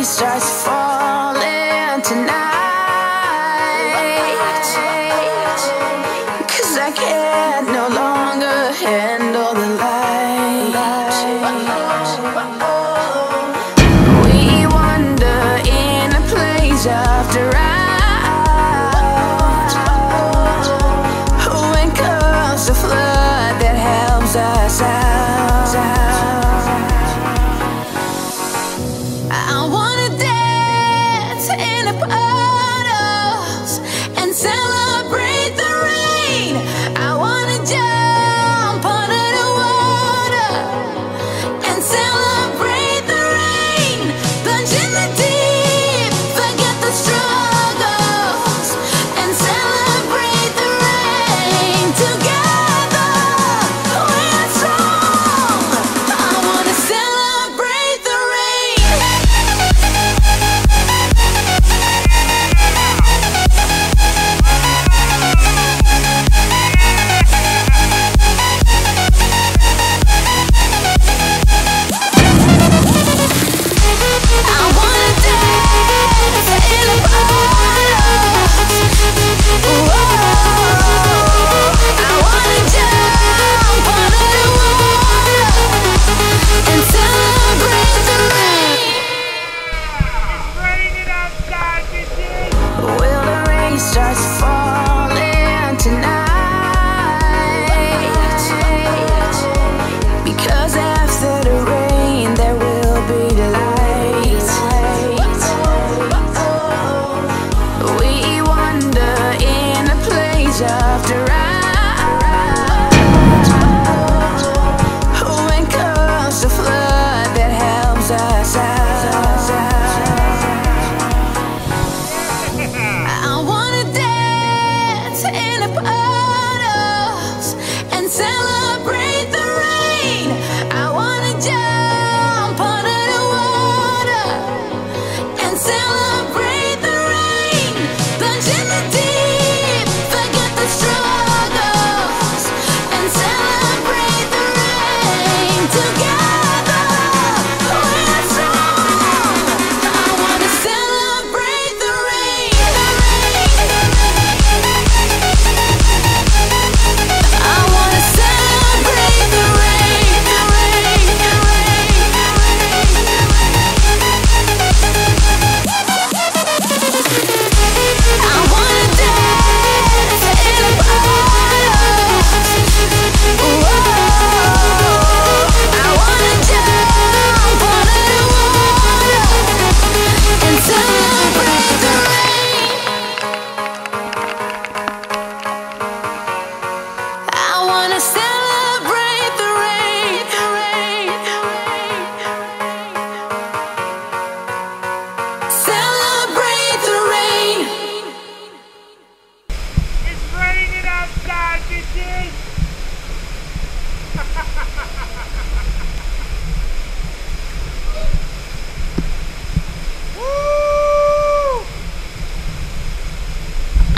starts falling tonight, 'cause I can't no longer handle the light. We wander in a place after out. When comes the flood that helps us out. I wanna dance in the puddles and celebrate the rain. I wanna jump under the water and celebrate the rain. Plunge in the deep, forget the struggles, and celebrate the rain. Together we're strong. I wanna celebrate the rain. I wanna dance in the puddles. Whoa. I wanna jump under the water and celebrate the rain. Well, the rain starts falling tonight, because after the rain there will be the light. We wander in a place after out. When comes the flood that helps us out. I wanna dance in the puddles and celebrate